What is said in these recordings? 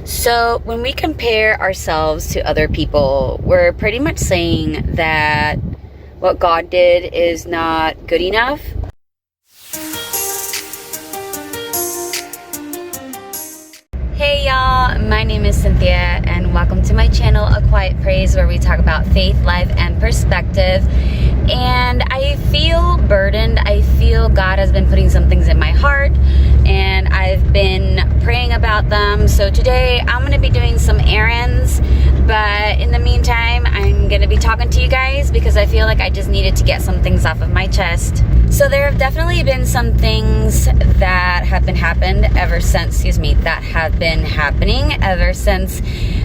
So when we compare ourselves to other people, we're pretty much saying that what God did is not good enough. Hey y'all, my name is Cynthia and welcome to my channel, A Quiet Praise, where we talk about faith, life, and perspective. And I feel burdened. I feel God has been putting some things in my heart and I've been praying about them. So today I'm going to be doing some errands, but in the meantime I'm going to be talking to you guys because I feel like I just needed to get some things off of my chest. So there have definitely been some things that have been happening ever since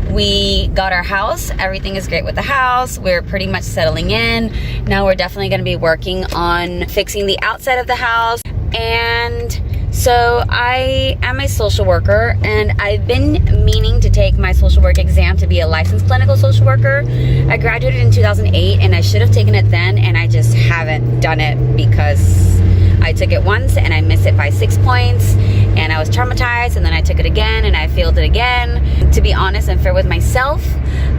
we got our house. Everything is great with the house. We're pretty much settling in. Now we're definitely going to be working on fixing the outside of the house. And so I am a social worker and I've been meaning to take my social work exam to be a licensed clinical social worker. I graduated in 2008 and I should have taken it then, and I just haven't done it because I took it once and I missed it by 6 points and I was traumatized, and then I took it again and I failed it again. To be honest and fair with myself,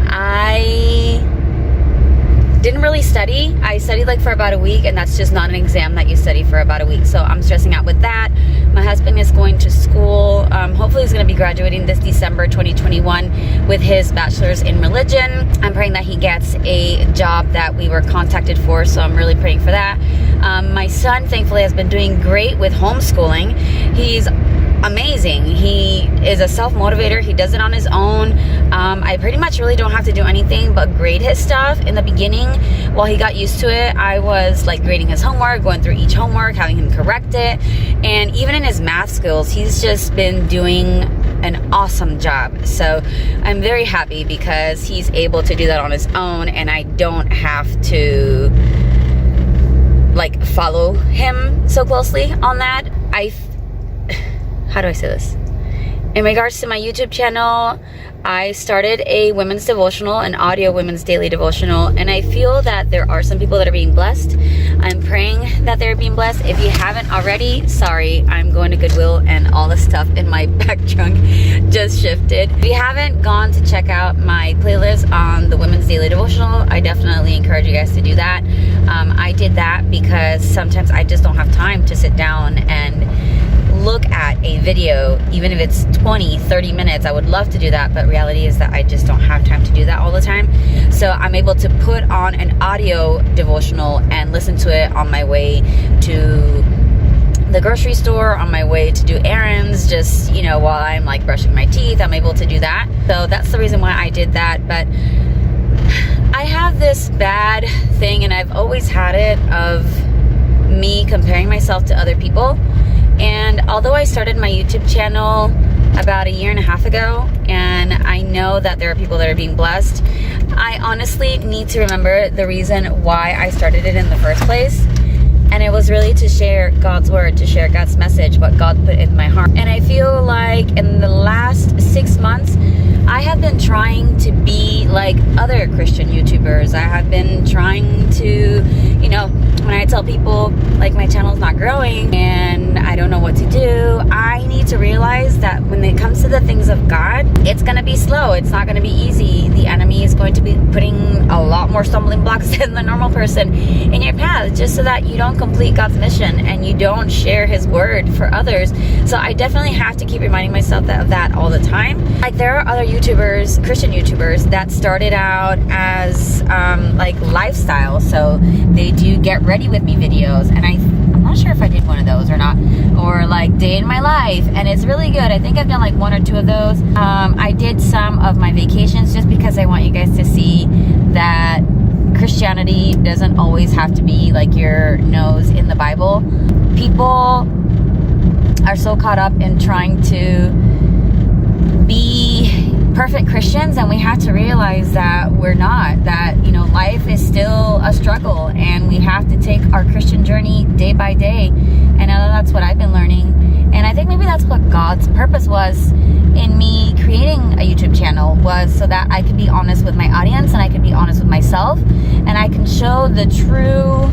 I didn't really study. I studied like for about a week, and that's just not an exam that you study for about a week. So I'm stressing out with that. My husband is going to school. Hopefully he's going to be graduating this December 2021 with his bachelor's in religion. I'm praying that he gets a job that we were contacted for, so I'm really praying for that. My son thankfully has been doing great with homeschooling. He's amazing. He is a self-motivator. He does it on his own. I pretty much really don't have to do anything but grade his stuff. In the beginning, while he got used to it, I was like grading his homework, going through each homework, having him correct it. And even in his math skills, he's just been doing an awesome job. So I'm very happy because he's able to do that on his own and I don't have to like follow him so closely on that. How do I say this? In regards to my YouTube channel, I started a women's devotional, an audio women's daily devotional, and I feel that there are some people that are being blessed. I'm praying that they're being blessed. If you haven't already, sorry, I'm going to Goodwill and all the stuff in my back trunk just shifted. If you haven't gone to check out my playlist on the women's daily devotional, I definitely encourage you guys to do that. I did that because sometimes I just don't have time to sit down and look at a video, even if it's 20-30 minutes. I would love to do that, but reality is that I just don't have time to do that all the time. So I'm able to put on an audio devotional and listen to it on my way to the grocery store, on my way to do errands, just, you know, while I'm like brushing my teeth. I'm able to do that. So that's the reason why I did that. But I have this bad thing, and I've always had it, of me comparing myself to other people. And although I started my YouTube channel about 1.5 years ago, and I know that there are people that are being blessed, I honestly need to remember the reason why I started it in the first place. And it was really to share God's word, to share God's message, what God put in my heart. And I feel like in the last 6 months, I have been trying to be like other Christian YouTubers. I have been trying to, you know, when I tell people like my channel's not growing and I don't know what to do, I need to realize that when it comes to the things of God, it's going to be slow. It's not going to be easy. The enemy is going to be putting a lot more stumbling blocks than the normal person in your path, just so that you don't complete God's mission and you don't share his word for others. So I definitely have to keep reminding myself of that all the time. Like there are other YouTubers, Christian YouTubers, that started out as like lifestyle. So they do get ready with me videos, and I'm not sure if I did one of those or not, or like day in my life, and it's really good. I think I've done like 1 or 2 of those. I did some of my vacations just because I want you guys to see that Christianity doesn't always have to be like your nose in the Bible. People are so caught up in trying to be perfect Christians, and we have to realize that we're not. That, you know, life is still a struggle, and we have to take our Christian journey day by day. And that's what I've been learning. And I think maybe that's what God's purpose was in me creating a YouTube channel, was so that I could be honest with my audience and I could be honest with myself, and I can show the true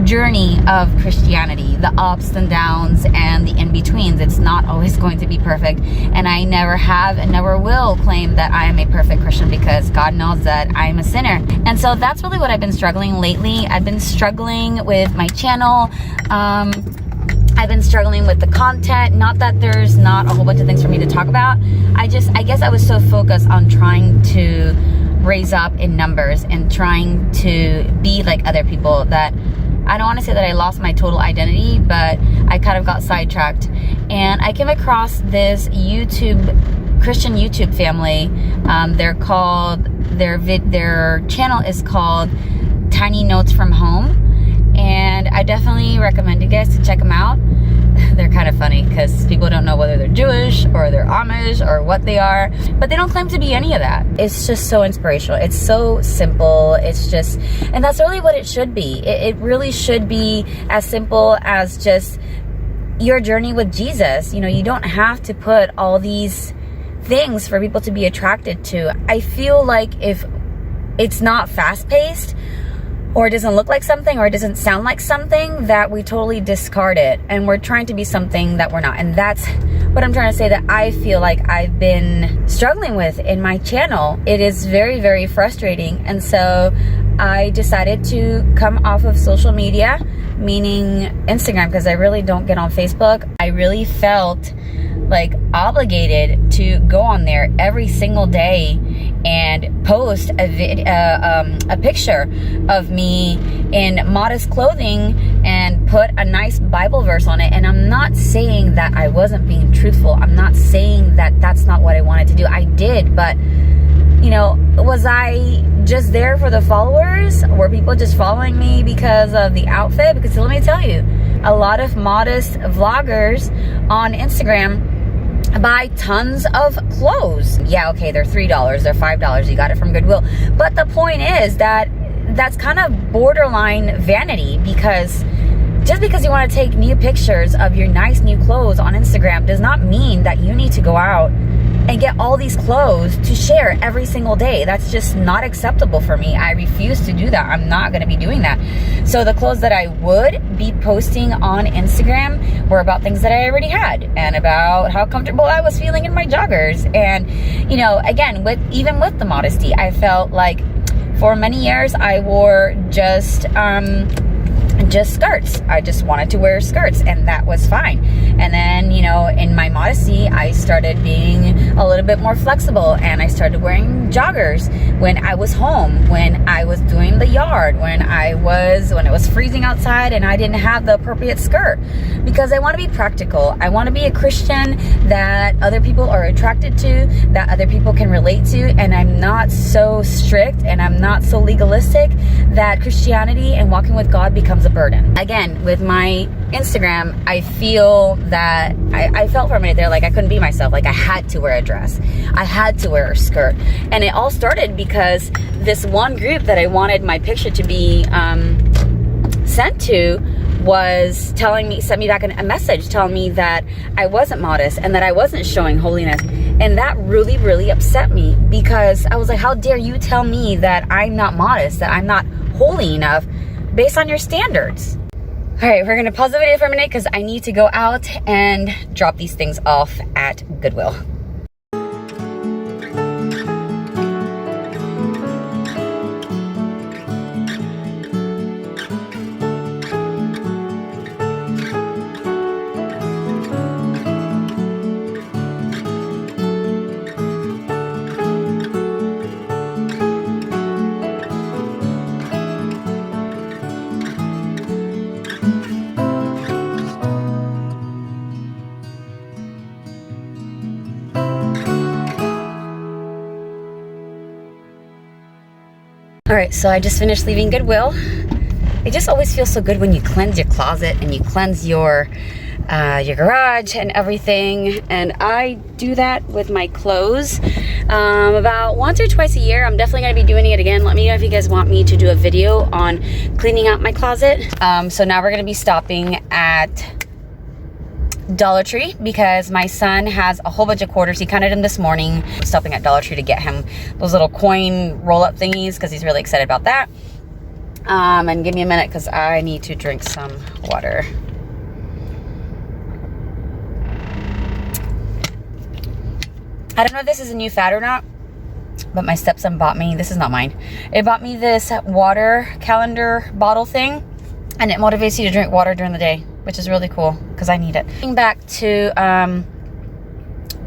journey of Christianity, the ups and downs and the in-betweens. It's not always going to be perfect, and I never have and never will claim that I am a perfect Christian, because God knows that I'm a sinner. And so that's really what I've been struggling lately. I've been struggling with my channel. I've been struggling with the content. Not that there's not a whole bunch of things for me to talk about. I guess I was so focused on trying to raise up in numbers and trying to be like other people that I don't want to say that I lost my total identity, but I kind of got sidetracked. And I came across this Christian YouTube family. Their channel is called Tiny Notes from Home, and I definitely recommend you guys to check them out. They're kind of funny because people don't know whether they're Jewish or they're Amish or what they are, but they don't claim to be any of that. It's just so inspirational. It's so simple. And that's really what it should be. It really should be as simple as just your journey with Jesus. You know, you don't have to put all these things for people to be attracted to. I feel like if it's not fast-paced, or it doesn't look like something, or it doesn't sound like something, that we totally discard it, and we're trying to be something that we're not. And that's what I'm trying to say, that I feel like I've been struggling with in my channel. It is very, very frustrating. And so I decided to come off of social media, meaning Instagram, because I really don't get on Facebook. I really felt like obligated to go on there every single day and post a picture of me in modest clothing and put a nice Bible verse on it. And I'm not saying that I wasn't being truthful. I'm not saying that that's not what I wanted to do. I did, but you know, was I just there for the followers? Were people just following me because of the outfit? Because let me tell you, a lot of modest vloggers on Instagram buy tons of clothes. Yeah, okay, they're $3, they're $5, you got it from Goodwill. But the point is that that's kind of borderline vanity, because just because you want to take new pictures of your nice new clothes on Instagram does not mean that you need to go out and get all these clothes to share every single day. That's just not acceptable for me. I refuse to do that. I'm not going to be doing that. So the clothes that I would be posting on Instagram were about things that I already had, and about how comfortable I was feeling in my joggers. And, you know, again, even with the modesty, I felt like for many years I wore just skirts. I just wanted to wear skirts, and that was fine. And then, you know, in my modesty, I started being a little bit more flexible, and I started wearing joggers when I was home, when I was doing the yard, when it was freezing outside and I didn't have the appropriate skirt, because I want to be practical. I want to be a Christian that other people are attracted to, that other people can relate to, and I'm not so strict and I'm not so legalistic that Christianity and walking with God becomes a burden. Again, with my Instagram, I feel that I felt for a minute there like I couldn't be myself. Like I had to wear a dress, I had to wear a skirt. And it all started because this one group that I wanted my picture to be sent to was sent me back a message telling me that I wasn't modest and that I wasn't showing holiness. And that really, really upset me, because I was like, how dare you tell me that I'm not modest, that I'm not holy enough based on your standards? All right, we're gonna pause the video for a minute because I need to go out and drop these things off at Goodwill. All right, so I just finished leaving Goodwill. It just always feels so good when you cleanse your closet and you cleanse your garage and everything. And I do that with my clothes about once or twice a year. I'm definitely gonna be doing it again. Let me know if you guys want me to do a video on cleaning out my closet. So now we're gonna be stopping at Dollar Tree because my son has a whole bunch of quarters. He counted them this morning. I'm stopping at Dollar Tree to get him those little coin roll-up thingies because he's really excited about that. And give me a minute because I need to drink some water. I don't know if this is a new fad or not, but my stepson bought me, this is not mine, it bought me this water calendar bottle thing, and it motivates you to drink water during the day, which is really cool because I need it. Getting back to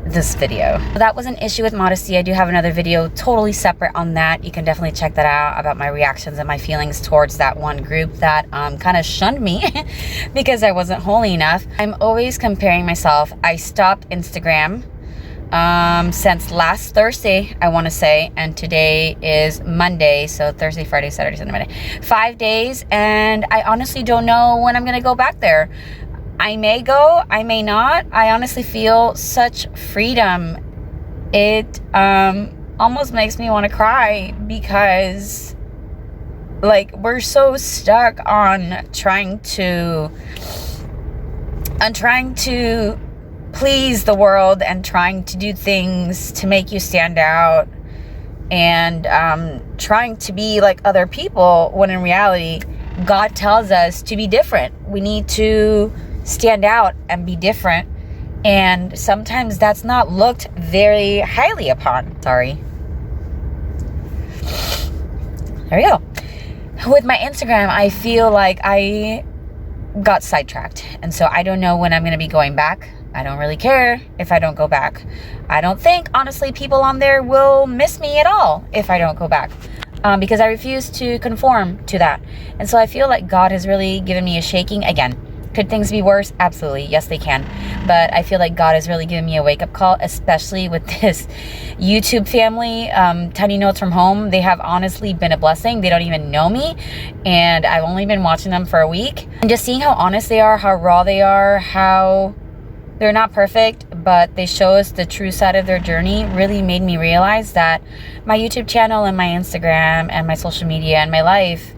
this video. That was an issue with modesty. I do have another video totally separate on that. You can definitely check that out, about my reactions and my feelings towards that one group that kind of shunned me because I wasn't holy enough. I'm always comparing myself. I stopped Instagram since last Thursday, I want to say, and today is Monday, so Thursday, Friday, Saturday, Sunday, Monday, 5 days, and I honestly don't know when I'm gonna go back there. I may go, I may not. I honestly feel such freedom. It almost makes me want to cry because, like, we're so stuck on trying to please the world and trying to do things to make you stand out and trying to be like other people, when in reality God tells us to be different. We need to stand out and be different, and sometimes that's not looked very highly upon. Sorry. There we go. With my Instagram, I feel like I got sidetracked, and so I don't know when I'm going to be going back. I don't really care if I don't go back. I don't think, honestly, people on there will miss me at all if I don't go back, because I refuse to conform to that. And so I feel like God has really given me a shaking. Again, could things be worse? Absolutely. Yes, they can. But I feel like God has really given me a wake-up call, especially with this YouTube family. Tiny Notes from Home, they have honestly been a blessing. They don't even know me, and I've only been watching them for a week. And just seeing how honest they are, how raw they are, how they're not perfect, but they show us the true side of their journey, really made me realize that my YouTube channel and my Instagram and my social media and my life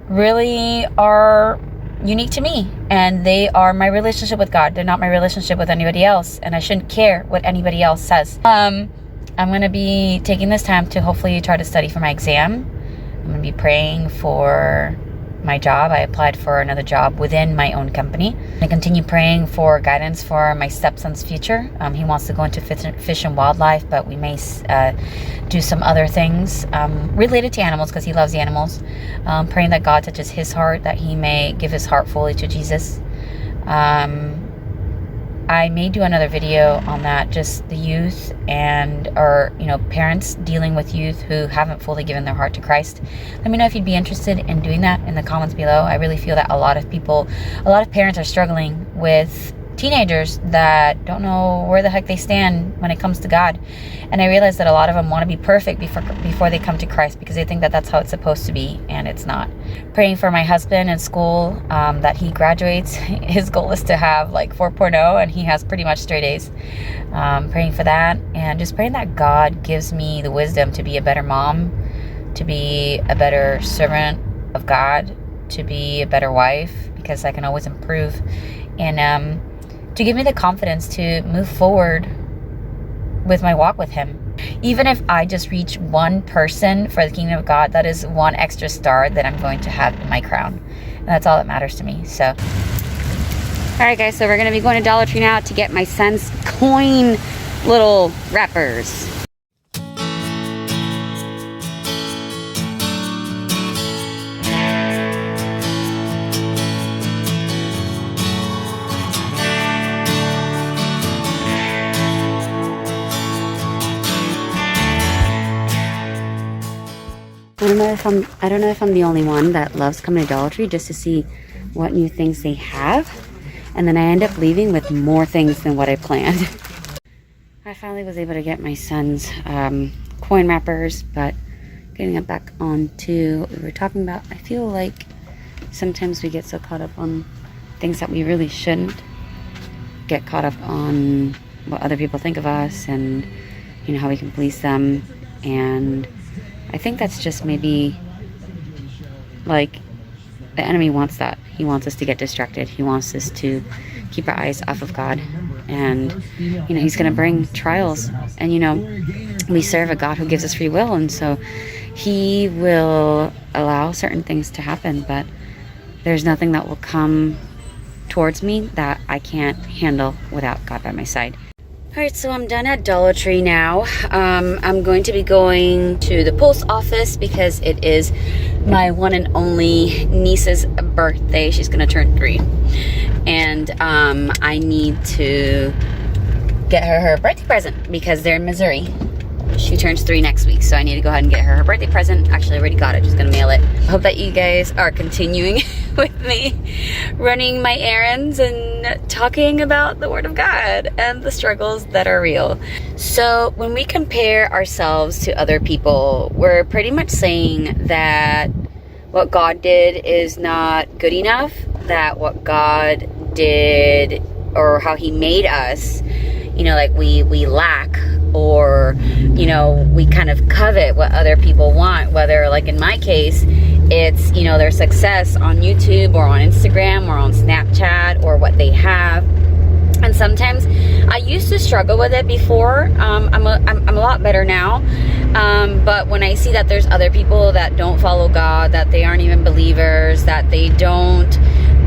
really are unique to me, and they are my relationship with God. They're not my relationship with anybody else, and I shouldn't care what anybody else says. I'm going to be taking this time to hopefully try to study for my exam. I'm going to be praying for my job. I applied for another job within my own company. I continue praying for guidance for my stepson's future. He wants to go into fish and wildlife, but we may do some other things related to animals because he loves the animals. Praying that God touches his heart, that he may give his heart fully to Jesus. I may do another video on that, just the youth or parents dealing with youth who haven't fully given their heart to Christ. Let me know if you'd be interested in doing that in the comments below. I really feel that a lot of parents are struggling with teenagers that don't know where the heck they stand when it comes to God. And I realize that a lot of them want to be perfect before they come to Christ because they think that that's how it's supposed to be, and it's not. Praying for my husband in school, that he graduates. His goal is to have like 4.0, and he has pretty much straight A's. Praying for that, and just praying that God gives me the wisdom to be a better mom, to be a better servant of God, to be a better wife, because I can always improve, and to give me the confidence to move forward with my walk with him. Even if I just reach one person for the kingdom of God, that is one extra star that I'm going to have in my crown. And that's all that matters to me. So, all right, guys, so we're going to be going to Dollar Tree now to get my son's coin little wrappers. I don't know if I'm the only one that loves coming to Dollar Tree just to see what new things they have, and then I end up leaving with more things than what I planned. I finally was able to get my son's coin wrappers, but getting it back on to what we were talking about, I feel like sometimes we get so caught up on things that we really shouldn't get caught up on, what other people think of us, and how we can please them. And I think that's just maybe like the enemy wants that. He wants us to get distracted. He wants us to keep our eyes off of God. And, he's going to bring trials. And, we serve a God who gives us free will. And so He will allow certain things to happen, but there's nothing that will come towards me that I can't handle without God by my side. Alright, so I'm done at Dollar Tree now. I'm going to be going to the post office because it is my one and only niece's birthday. She's gonna turn 3. And I need to get her birthday present because they're in Missouri. She turns 3 next week, so I need to go ahead and get her birthday present. Actually, I already got it, just gonna mail it. I hope that you guys are continuing with me, running my errands and talking about the Word of God and the struggles that are real. So when we compare ourselves to other people, we're pretty much saying that what God did is not good enough, that what God did or how He made us, you know, like we lack, or, you know, we kind of covet what other people want, whether, like in my case, it's, you know, their success on YouTube or on Instagram or on Snapchat or what they have. And sometimes I used to struggle with it before. I'm a lot better now. But when I see that there's other people that don't follow God, that they aren't even believers, that they don't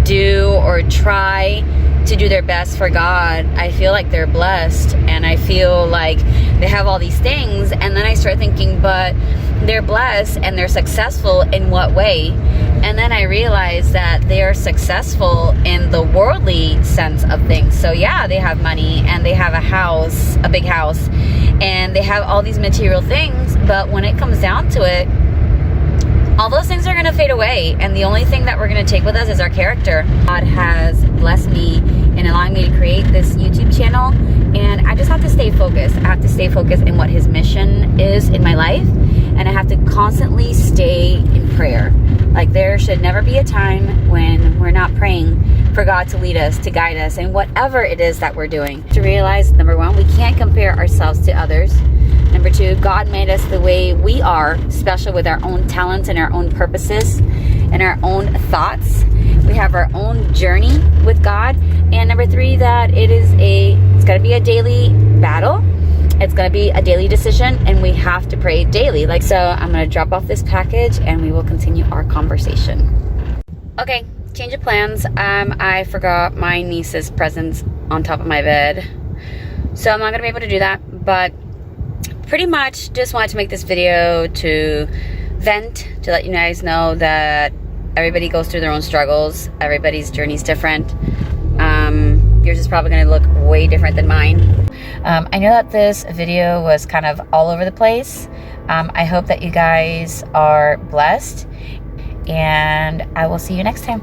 do or try to do their best for God, I feel like they're blessed, and I feel like they have all these things. And then I start thinking, but they're blessed and they're successful in what way? And then I realize that they are successful in the worldly sense of things. So yeah, they have money and they have a house, a big house, and they have all these material things, but when it comes down to it, all those things are going to fade away, and the only thing that we're going to take with us is our character. God has blessed me in allowing me to create this YouTube channel, and I just have to stay focused. I have to stay focused in what His mission is in my life, and I have to constantly stay in prayer. Like, there should never be a time when we're not praying for God to lead us, to guide us, and whatever it is that we're doing. To realize, number one, we can't compare ourselves to others. Number two, God made us the way we are, special with our own talents and our own purposes and our own thoughts. We have our own journey with God. And number three, that it's got to be a daily battle. It's going to be a daily decision, and we have to pray daily. So I'm going to drop off this package and we will continue our conversation. Okay, change of plans. I forgot my niece's presents on top of my bed, so I'm not going to be able to do that, but pretty much just wanted to make this video to vent, to let you guys know that everybody goes through their own struggles. Everybody's journey is different. Yours is probably going to look way different than mine. I know that this video was kind of all over the place. I hope that you guys are blessed, and I will see you next time.